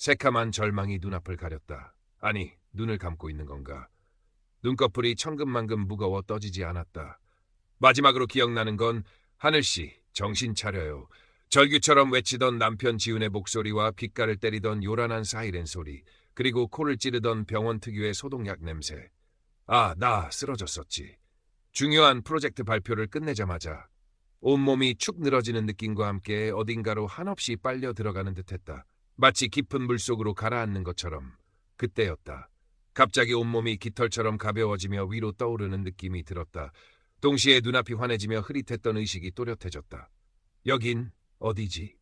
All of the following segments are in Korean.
새카만 절망이 눈앞을 가렸다. 아니, 눈을 감고 있는 건가? 눈꺼풀이 천근만근 무거워 떠지지 않았다. 마지막으로 기억나는 건 하늘씨, 정신 차려요. 절규처럼 외치던 남편 지훈의 목소리와 귓가를 때리던 요란한 사이렌 소리, 그리고 코를 찌르던 병원 특유의 소독약 냄새. 아, 나 쓰러졌었지. 중요한 프로젝트 발표를 끝내자마자 온몸이 축 늘어지는 느낌과 함께 어딘가로 한없이 빨려 들어가는 듯했다. 마치 깊은 물속으로 가라앉는 것처럼. 그때였다. 갑자기 온몸이 깃털처럼 가벼워지며 위로 떠오르는 느낌이 들었다. 동시에 눈앞이 환해지며 흐릿했던 의식이 또렷해졌다. 여긴 어디지?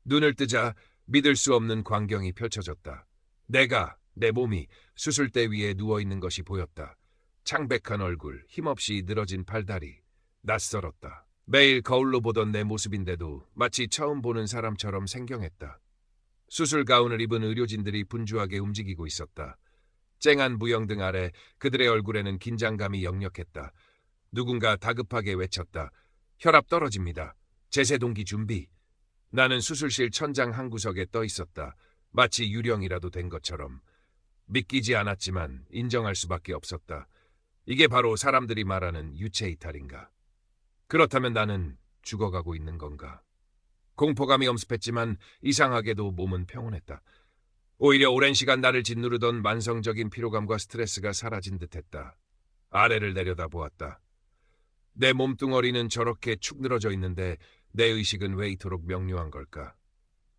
눈을 뜨자 믿을 수 없는 광경이 펼쳐졌다. 내 몸이 수술대 위에 누워있는 것이 보였다. 창백한 얼굴, 힘없이 늘어진 팔다리. 낯설었다. 매일 거울로 보던 내 모습인데도 마치 처음 보는 사람처럼 생경했다. 수술 가운을 입은 의료진들이 분주하게 움직이고 있었다. 쨍한 무영등 아래 그들의 얼굴에는 긴장감이 역력했다. 누군가 다급하게 외쳤다. 혈압 떨어집니다. 제세동기 준비. 나는 수술실 천장 한 구석에 떠 있었다. 마치 유령이라도 된 것처럼. 믿기지 않았지만 인정할 수밖에 없었다. 이게 바로 사람들이 말하는 유체 이탈인가? 그렇다면 나는 죽어가고 있는 건가? 공포감이 엄습했지만 이상하게도 몸은 평온했다. 오히려 오랜 시간 나를 짓누르던 만성적인 피로감과 스트레스가 사라진 듯했다. 아래를 내려다보았다. 내 몸뚱어리는 저렇게 축 늘어져 있는데 내 의식은 왜 이토록 명료한 걸까?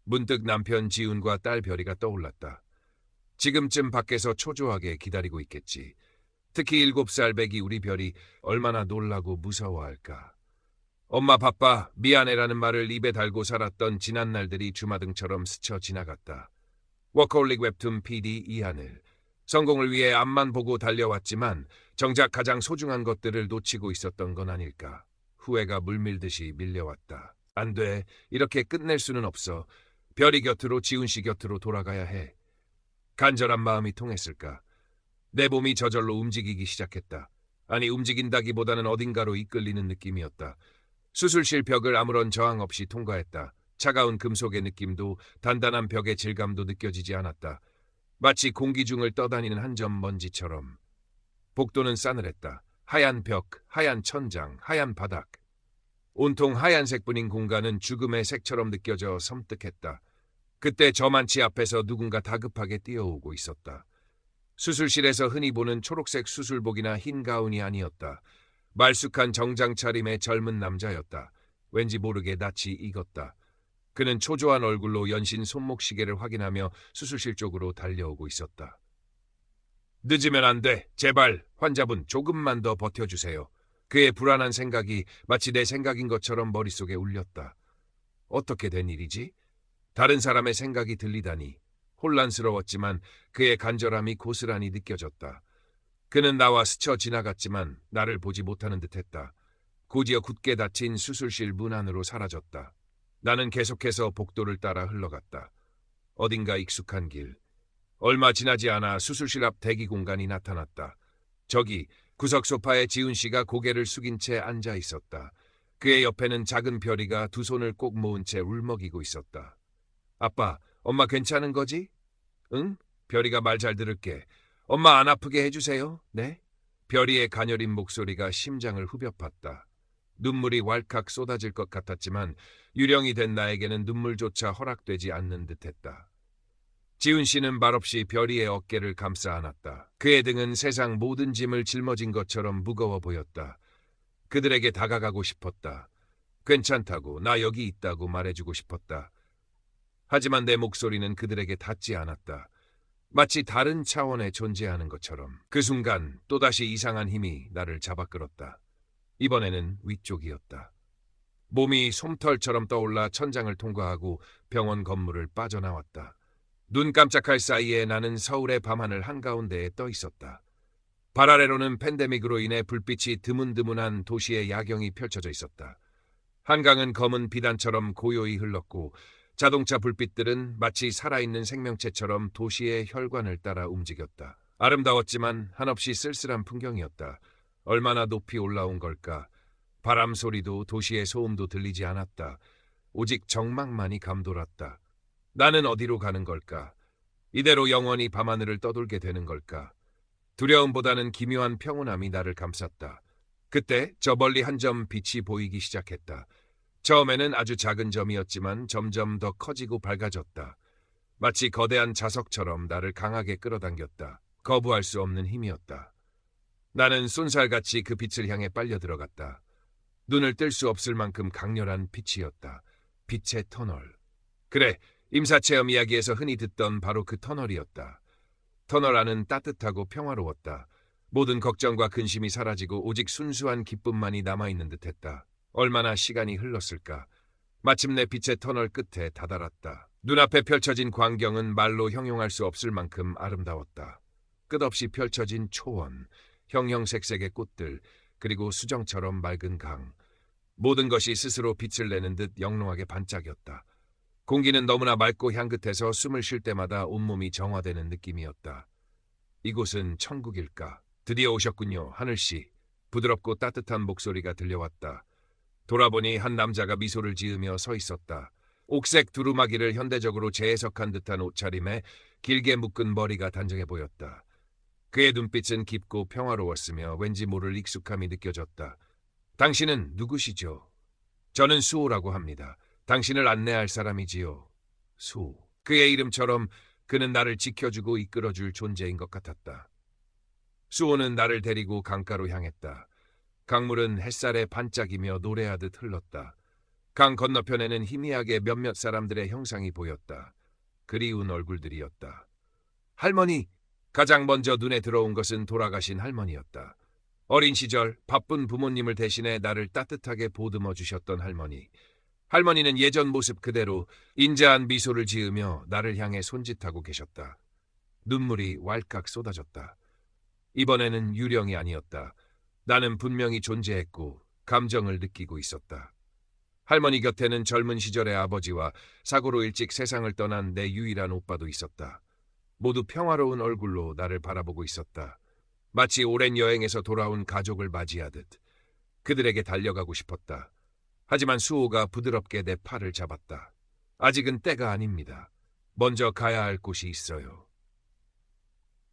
문득 남편 지훈과 딸 별이가 떠올랐다. 지금쯤 밖에서 초조하게 기다리고 있겠지. 특히 7살 배기 우리 별이 얼마나 놀라고 무서워할까. 엄마 바빠 미안해라는 말을 입에 달고 살았던 지난 날들이 주마등처럼 스쳐 지나갔다. 워커홀릭 웹툰 PD 이하늘. 성공을 위해 앞만 보고 달려왔지만 정작 가장 소중한 것들을 놓치고 있었던 건 아닐까. 후회가 물밀듯이 밀려왔다. 안 돼. 이렇게 끝낼 수는 없어. 별이 곁으로 지훈 씨 곁으로 돌아가야 해. 간절한 마음이 통했을까. 내 몸이 저절로 움직이기 시작했다. 아니 움직인다기보다는 어딘가로 이끌리는 느낌이었다. 수술실 벽을 아무런 저항 없이 통과했다. 차가운 금속의 느낌도 단단한 벽의 질감도 느껴지지 않았다. 마치 공기 중을 떠다니는 한 점 먼지처럼. 복도는 싸늘했다. 하얀 벽, 하얀 천장, 하얀 바닥. 온통 하얀색뿐인 공간은 죽음의 색처럼 느껴져 섬뜩했다. 그때 저만치 앞에서 누군가 다급하게 뛰어오고 있었다. 수술실에서 흔히 보는 초록색 수술복이나 흰 가운이 아니었다. 말쑥한 정장 차림의 젊은 남자였다. 왠지 모르게 낯이 익었다. 그는 초조한 얼굴로 연신 손목시계를 확인하며 수술실 쪽으로 달려오고 있었다. 늦으면 안 돼. 제발 환자분 조금만 더 버텨주세요. 그의 불안한 생각이 마치 내 생각인 것처럼 머릿속에 울렸다. 어떻게 된 일이지? 다른 사람의 생각이 들리다니. 혼란스러웠지만 그의 간절함이 고스란히 느껴졌다. 그는 나와 스쳐 지나갔지만 나를 보지 못하는 듯했다. 곧이어 굳게 닫힌 수술실 문 안으로 사라졌다. 나는 계속해서 복도를 따라 흘러갔다. 어딘가 익숙한 길. 얼마 지나지 않아 수술실 앞 대기 공간이 나타났다. 저기 구석 소파에 지훈 씨가 고개를 숙인 채 앉아 있었다. 그의 옆에는 작은 별이가 두 손을 꼭 모은 채 울먹이고 있었다. 아빠, 엄마 괜찮은 거지? 응? 별이가 말 잘 들을게. 엄마 안 아프게 해주세요. 네? 별이의 가녀린 목소리가 심장을 후벼 팠다. 눈물이 왈칵 쏟아질 것 같았지만 유령이 된 나에게는 눈물조차 허락되지 않는 듯했다. 지훈 씨는 말없이 별이의 어깨를 감싸 안았다. 그의 등은 세상 모든 짐을 짊어진 것처럼 무거워 보였다. 그들에게 다가가고 싶었다. 괜찮다고, 나 여기 있다고 말해주고 싶었다. 하지만 내 목소리는 그들에게 닿지 않았다. 마치 다른 차원에 존재하는 것처럼. 그 순간 또다시 이상한 힘이 나를 잡아끌었다. 이번에는 위쪽이었다. 몸이 솜털처럼 떠올라 천장을 통과하고 병원 건물을 빠져나왔다. 눈 깜짝할 사이에 나는 서울의 밤하늘 한가운데에 떠 있었다. 발 아래로는 팬데믹으로 인해 불빛이 드문드문한 도시의 야경이 펼쳐져 있었다. 한강은 검은 비단처럼 고요히 흘렀고 자동차 불빛들은 마치 살아있는 생명체처럼 도시의 혈관을 따라 움직였다. 아름다웠지만 한없이 쓸쓸한 풍경이었다. 얼마나 높이 올라온 걸까? 바람 소리도 도시의 소음도 들리지 않았다. 오직 정막만이 감돌았다. 나는 어디로 가는 걸까? 이대로 영원히 밤하늘을 떠돌게 되는 걸까? 두려움보다는 기묘한 평온함이 나를 감쌌다. 그때 저 멀리 한 점 빛이 보이기 시작했다. 처음에는 아주 작은 점이었지만 점점 더 커지고 밝아졌다. 마치 거대한 자석처럼 나를 강하게 끌어당겼다. 거부할 수 없는 힘이었다. 나는 쏜살같이 그 빛을 향해 빨려 들어갔다. 눈을 뜰 수 없을 만큼 강렬한 빛이었다. 빛의 터널. 그래, 임사체험 이야기에서 흔히 듣던 바로 그 터널이었다. 터널 안은 따뜻하고 평화로웠다. 모든 걱정과 근심이 사라지고 오직 순수한 기쁨만이 남아있는 듯했다. 얼마나 시간이 흘렀을까. 마침내 빛의 터널 끝에 다다랐다. 눈앞에 펼쳐진 광경은 말로 형용할 수 없을 만큼 아름다웠다. 끝없이 펼쳐진 초원, 형형색색의 꽃들, 그리고 수정처럼 맑은 강. 모든 것이 스스로 빛을 내는 듯 영롱하게 반짝였다. 공기는 너무나 맑고 향긋해서 숨을 쉴 때마다 온몸이 정화되는 느낌이었다. 이곳은 천국일까? 드디어 오셨군요, 하늘씨. 부드럽고 따뜻한 목소리가 들려왔다. 돌아보니 한 남자가 미소를 지으며 서 있었다. 옥색 두루마기를 현대적으로 재해석한 듯한 옷차림에 길게 묶은 머리가 단정해 보였다. 그의 눈빛은 깊고 평화로웠으며 왠지 모를 익숙함이 느껴졌다. 당신은 누구시죠? 저는 수호라고 합니다. 당신을 안내할 사람이지요. 수호. 그의 이름처럼 그는 나를 지켜주고 이끌어줄 존재인 것 같았다. 수호는 나를 데리고 강가로 향했다. 강물은 햇살에 반짝이며 노래하듯 흘렀다. 강 건너편에는 희미하게 몇몇 사람들의 형상이 보였다. 그리운 얼굴들이었다. 할머니! 가장 먼저 눈에 들어온 것은 돌아가신 할머니였다. 어린 시절 바쁜 부모님을 대신해 나를 따뜻하게 보듬어 주셨던 할머니. 할머니는 예전 모습 그대로 인자한 미소를 지으며 나를 향해 손짓하고 계셨다. 눈물이 왈칵 쏟아졌다. 이번에는 유령이 아니었다. 나는 분명히 존재했고 감정을 느끼고 있었다. 할머니 곁에는 젊은 시절의 아버지와 사고로 일찍 세상을 떠난 내 유일한 오빠도 있었다. 모두 평화로운 얼굴로 나를 바라보고 있었다. 마치 오랜 여행에서 돌아온 가족을 맞이하듯. 그들에게 달려가고 싶었다. 하지만 수호가 부드럽게 내 팔을 잡았다. 아직은 때가 아닙니다. 먼저 가야 할 곳이 있어요.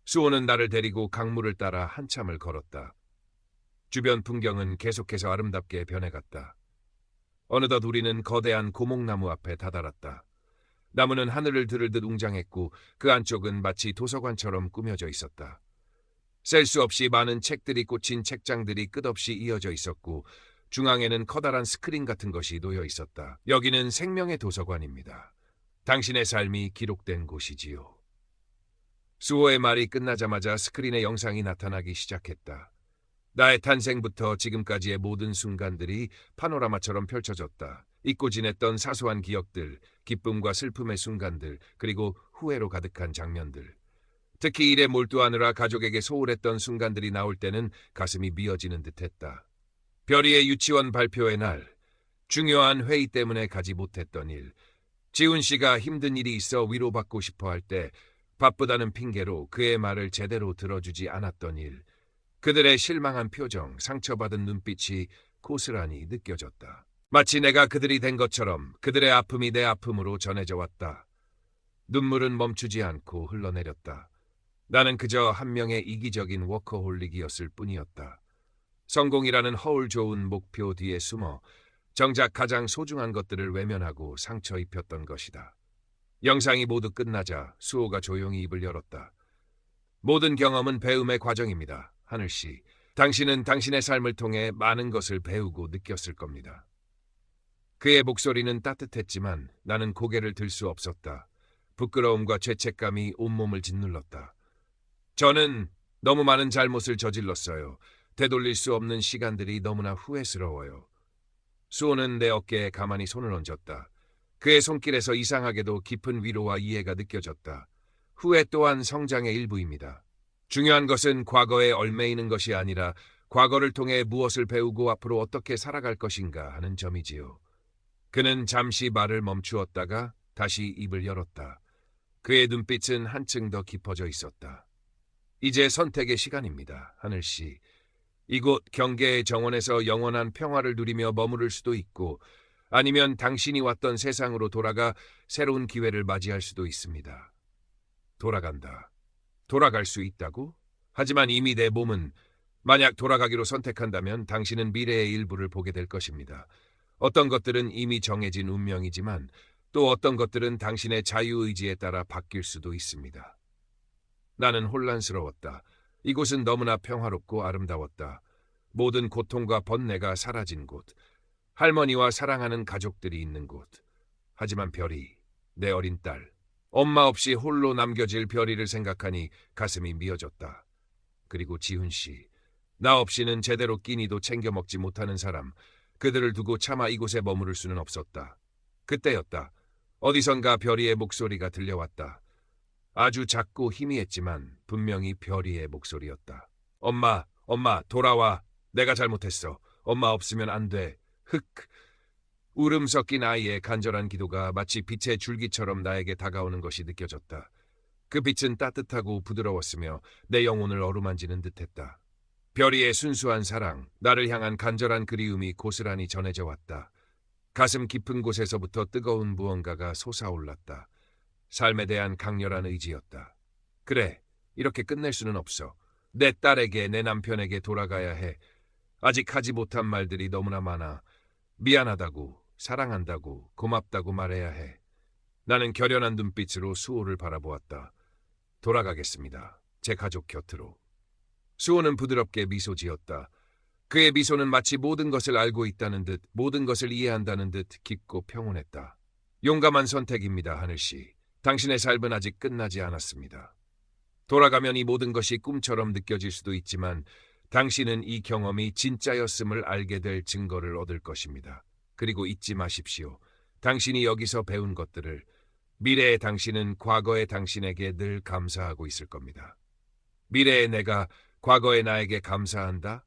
수호는 나를 데리고 강물을 따라 한참을 걸었다. 주변 풍경은 계속해서 아름답게 변해갔다. 어느덧 우리는 거대한 고목나무 앞에 다다랐다. 나무는 하늘을 들을 듯 웅장했고 그 안쪽은 마치 도서관처럼 꾸며져 있었다. 셀 수 없이 많은 책들이 꽂힌 책장들이 끝없이 이어져 있었고 중앙에는 커다란 스크린 같은 것이 놓여 있었다. 여기는 생명의 도서관입니다. 당신의 삶이 기록된 곳이지요. 수호의 말이 끝나자마자 스크린에 영상이 나타나기 시작했다. 나의 탄생부터 지금까지의 모든 순간들이 파노라마처럼 펼쳐졌다. 잊고 지냈던 사소한 기억들, 기쁨과 슬픔의 순간들, 그리고 후회로 가득한 장면들. 특히 일에 몰두하느라 가족에게 소홀했던 순간들이 나올 때는 가슴이 미어지는 듯했다. 별이의 유치원 발표의 날, 중요한 회의 때문에 가지 못했던 일, 지훈 씨가 힘든 일이 있어 위로받고 싶어 할 때 바쁘다는 핑계로 그의 말을 제대로 들어주지 않았던 일, 그들의 실망한 표정, 상처받은 눈빛이 고스란히 느껴졌다. 마치 내가 그들이 된 것처럼 그들의 아픔이 내 아픔으로 전해져 왔다. 눈물은 멈추지 않고 흘러내렸다. 나는 그저 한 명의 이기적인 워커홀릭이었을 뿐이었다. 성공이라는 허울 좋은 목표 뒤에 숨어 정작 가장 소중한 것들을 외면하고 상처 입혔던 것이다. 영상이 모두 끝나자 수호가 조용히 입을 열었다. 모든 경험은 배움의 과정입니다. 하늘씨, 당신은 당신의 삶을 통해 많은 것을 배우고 느꼈을 겁니다. 그의 목소리는 따뜻했지만 나는 고개를 들 수 없었다. 부끄러움과 죄책감이 온몸을 짓눌렀다. 저는 너무 많은 잘못을 저질렀어요. 되돌릴 수 없는 시간들이 너무나 후회스러워요. 수호는 내 어깨에 가만히 손을 얹었다. 그의 손길에서 이상하게도 깊은 위로와 이해가 느껴졌다. 후회 또한 성장의 일부입니다. 중요한 것은 과거에 얽매이는 것이 아니라 과거를 통해 무엇을 배우고 앞으로 어떻게 살아갈 것인가 하는 점이지요. 그는 잠시 말을 멈추었다가 다시 입을 열었다. 그의 눈빛은 한층 더 깊어져 있었다. 이제 선택의 시간입니다, 하늘씨. 이곳 경계의 정원에서 영원한 평화를 누리며 머무를 수도 있고 아니면 당신이 왔던 세상으로 돌아가 새로운 기회를 맞이할 수도 있습니다. 돌아간다. 돌아갈 수 있다고? 하지만 이미 내 몸은 만약 돌아가기로 선택한다면 당신은 미래의 일부를 보게 될 것입니다. 어떤 것들은 이미 정해진 운명이지만 또 어떤 것들은 당신의 자유의지에 따라 바뀔 수도 있습니다. 나는 혼란스러웠다. 이곳은 너무나 평화롭고 아름다웠다. 모든 고통과 번뇌가 사라진 곳. 할머니와 사랑하는 가족들이 있는 곳. 하지만 별이, 내 어린 딸, 엄마 없이 홀로 남겨질 별이를 생각하니 가슴이 미어졌다. 그리고 지훈 씨, 나 없이는 제대로 끼니도 챙겨 먹지 못하는 사람, 그들을 두고 차마 이곳에 머무를 수는 없었다. 그때였다. 어디선가 별이의 목소리가 들려왔다. 아주 작고 희미했지만 분명히 별이의 목소리였다. 엄마, 엄마, 돌아와. 내가 잘못했어. 엄마 없으면 안 돼. 흑. 울음 섞인 아이의 간절한 기도가 마치 빛의 줄기처럼 나에게 다가오는 것이 느껴졌다. 그 빛은 따뜻하고 부드러웠으며 내 영혼을 어루만지는 듯했다. 별이의 순수한 사랑, 나를 향한 간절한 그리움이 고스란히 전해져 왔다. 가슴 깊은 곳에서부터 뜨거운 무언가가 솟아올랐다. 삶에 대한 강렬한 의지였다. 그래, 이렇게 끝낼 수는 없어. 내 딸에게, 내 남편에게 돌아가야 해. 아직 하지 못한 말들이 너무나 많아. 미안하다고, 사랑한다고, 고맙다고 말해야 해. 나는 결연한 눈빛으로 수호를 바라보았다. 돌아가겠습니다. 제 가족 곁으로. 수호는 부드럽게 미소 지었다. 그의 미소는 마치 모든 것을 알고 있다는 듯, 모든 것을 이해한다는 듯 깊고 평온했다. 용감한 선택입니다, 하늘씨. 당신의 삶은 아직 끝나지 않았습니다. 돌아가면 이 모든 것이 꿈처럼 느껴질 수도 있지만 당신은 이 경험이 진짜였음을 알게 될 증거를 얻을 것입니다. 그리고 잊지 마십시오. 당신이 여기서 배운 것들을 미래의 당신은 과거의 당신에게 늘 감사하고 있을 겁니다. 미래의 내가 과거의 나에게 감사한다?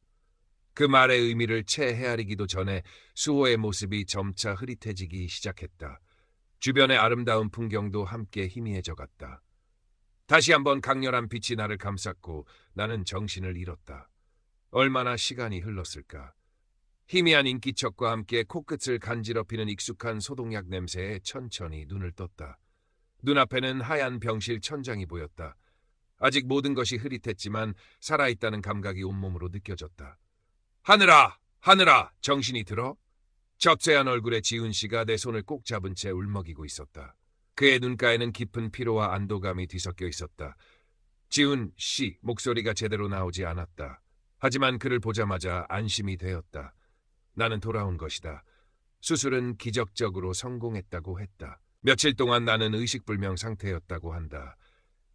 그 말의 의미를 채 헤아리기도 전에 수호의 모습이 점차 흐릿해지기 시작했다. 주변의 아름다운 풍경도 함께 희미해져 갔다. 다시 한번 강렬한 빛이 나를 감쌌고 나는 정신을 잃었다. 얼마나 시간이 흘렀을까. 희미한 인기척과 함께 코끝을 간지럽히는 익숙한 소독약 냄새에 천천히 눈을 떴다. 눈앞에는 하얀 병실 천장이 보였다. 아직 모든 것이 흐릿했지만 살아있다는 감각이 온몸으로 느껴졌다. 하늘아! 하늘아! 정신이 들어? 적세한 얼굴의 지훈 씨가 내 손을 꼭 잡은 채 울먹이고 있었다. 그의 눈가에는 깊은 피로와 안도감이 뒤섞여 있었다. 지훈 씨 목소리가 제대로 나오지 않았다. 하지만 그를 보자마자 안심이 되었다. 나는 돌아온 것이다. 수술은 기적적으로 성공했다고 했다. 며칠 동안 나는 의식불명 상태였다고 한다.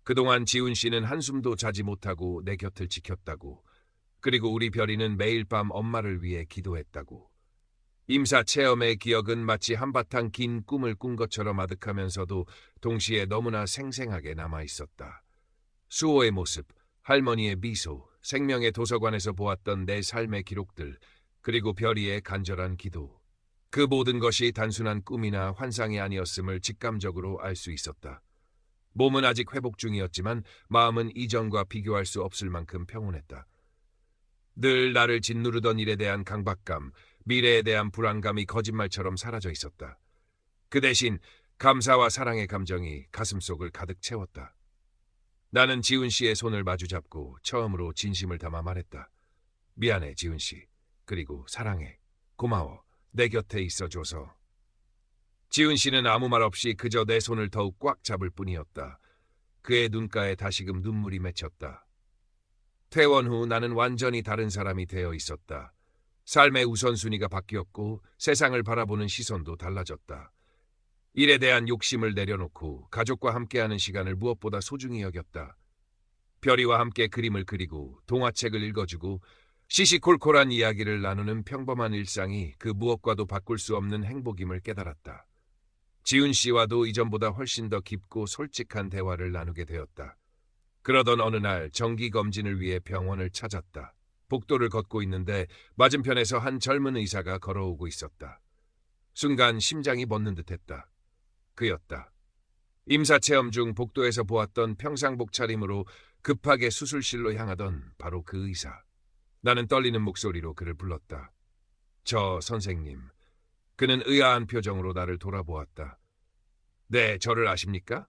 그동안 지훈 씨는 한숨도 자지 못하고 내 곁을 지켰다고. 그리고 우리 별이는 매일 밤 엄마를 위해 기도했다고. 임사 체험의 기억은 마치 한바탕 긴 꿈을 꾼 것처럼 아득하면서도 동시에 너무나 생생하게 남아있었다. 수호의 모습, 할머니의 미소, 생명의 도서관에서 보았던 내 삶의 기록들, 그리고 별이의 간절한 기도. 그 모든 것이 단순한 꿈이나 환상이 아니었음을 직감적으로 알 수 있었다. 몸은 아직 회복 중이었지만 마음은 이전과 비교할 수 없을 만큼 평온했다. 늘 나를 짓누르던 일에 대한 강박감, 미래에 대한 불안감이 거짓말처럼 사라져 있었다. 그 대신 감사와 사랑의 감정이 가슴속을 가득 채웠다. 나는 지훈 씨의 손을 마주잡고 처음으로 진심을 담아 말했다. 미안해, 지훈 씨. 그리고 사랑해. 고마워. 내 곁에 있어줘서. 지훈 씨는 아무 말 없이 그저 내 손을 더욱 꽉 잡을 뿐이었다. 그의 눈가에 다시금 눈물이 맺혔다. 퇴원 후 나는 완전히 다른 사람이 되어 있었다. 삶의 우선순위가 바뀌었고 세상을 바라보는 시선도 달라졌다. 일에 대한 욕심을 내려놓고 가족과 함께하는 시간을 무엇보다 소중히 여겼다. 별이와 함께 그림을 그리고 동화책을 읽어주고 시시콜콜한 이야기를 나누는 평범한 일상이 그 무엇과도 바꿀 수 없는 행복임을 깨달았다. 지훈 씨와도 이전보다 훨씬 더 깊고 솔직한 대화를 나누게 되었다. 그러던 어느 날 정기검진을 위해 병원을 찾았다. 복도를 걷고 있는데 맞은편에서 한 젊은 의사가 걸어오고 있었다. 순간 심장이 멎는 듯했다. 그였다. 임사체험 중 복도에서 보았던 평상복 차림으로 급하게 수술실로 향하던 바로 그 의사. 나는 떨리는 목소리로 그를 불렀다. 저 선생님. 그는 의아한 표정으로 나를 돌아보았다. 네, 저를 아십니까?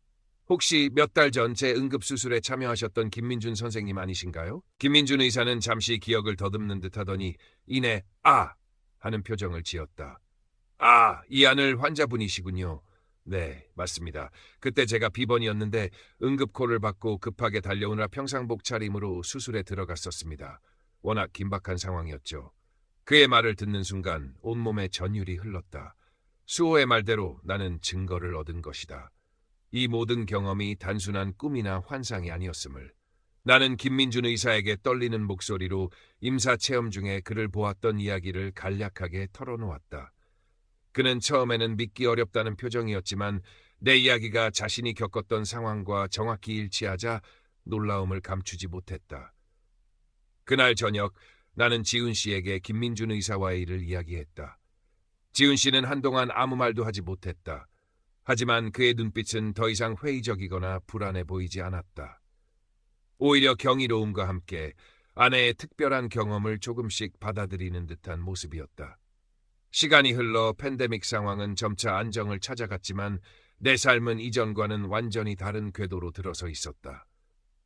혹시 몇 달 전 제 응급수술에 참여하셨던 김민준 선생님 아니신가요? 김민준 의사는 잠시 기억을 더듬는 듯 하더니 이내 아! 하는 표정을 지었다. 아, 이 안을 환자분이시군요. 네, 맞습니다. 그때 제가 비번이었는데 응급콜을 받고 급하게 달려오느라 평상복 차림으로 수술에 들어갔었습니다. 워낙 긴박한 상황이었죠. 그의 말을 듣는 순간 온몸에 전율이 흘렀다. 수호의 말대로 나는 증거를 얻은 것이다. 이 모든 경험이 단순한 꿈이나 환상이 아니었음을. 나는 김민준 의사에게 떨리는 목소리로 임사 체험 중에 그를 보았던 이야기를 간략하게 털어놓았다. 그는 처음에는 믿기 어렵다는 표정이었지만 내 이야기가 자신이 겪었던 상황과 정확히 일치하자 놀라움을 감추지 못했다. 그날 저녁 나는 지훈 씨에게 김민준 의사와의 일을 이야기했다. 지훈 씨는 한동안 아무 말도 하지 못했다. 하지만 그의 눈빛은 더 이상 회의적이거나 불안해 보이지 않았다. 오히려 경이로움과 함께 아내의 특별한 경험을 조금씩 받아들이는 듯한 모습이었다. 시간이 흘러 팬데믹 상황은 점차 안정을 찾아갔지만 내 삶은 이전과는 완전히 다른 궤도로 들어서 있었다.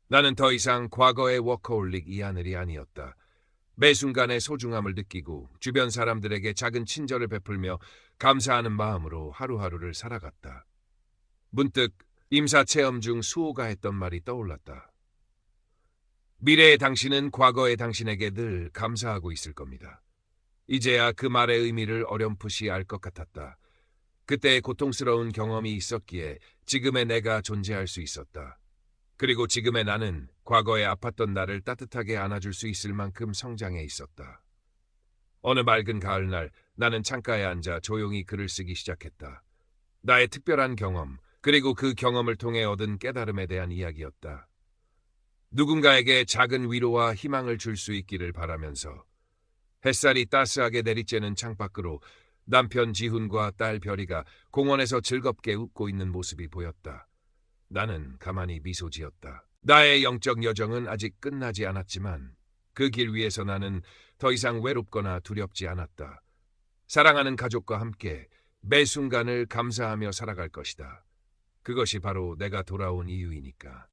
나는 더 이상 과거의 워커홀릭 이하늘이 아니었다. 매 순간의 소중함을 느끼고 주변 사람들에게 작은 친절을 베풀며 감사하는 마음으로 하루하루를 살아갔다. 문득 임사 체험 중 수호가 했던 말이 떠올랐다. 미래의 당신은 과거의 당신에게 늘 감사하고 있을 겁니다. 이제야 그 말의 의미를 어렴풋이 알 것 같았다. 그때의 고통스러운 경험이 있었기에 지금의 내가 존재할 수 있었다. 그리고 지금의 나는 과거에 아팠던 나를 따뜻하게 안아줄 수 있을 만큼 성장해 있었다. 어느 맑은 가을날 나는 창가에 앉아 조용히 글을 쓰기 시작했다. 나의 특별한 경험, 그리고 그 경험을 통해 얻은 깨달음에 대한 이야기였다. 누군가에게 작은 위로와 희망을 줄 수 있기를 바라면서 햇살이 따스하게 내리쬐는 창밖으로 남편 지훈과 딸 별이가 공원에서 즐겁게 웃고 있는 모습이 보였다. 나는 가만히 미소 지었다. 나의 영적 여정은 아직 끝나지 않았지만 그 길 위에서 나는 더 이상 외롭거나 두렵지 않았다. 사랑하는 가족과 함께 매 순간을 감사하며 살아갈 것이다. 그것이 바로 내가 돌아온 이유이니까.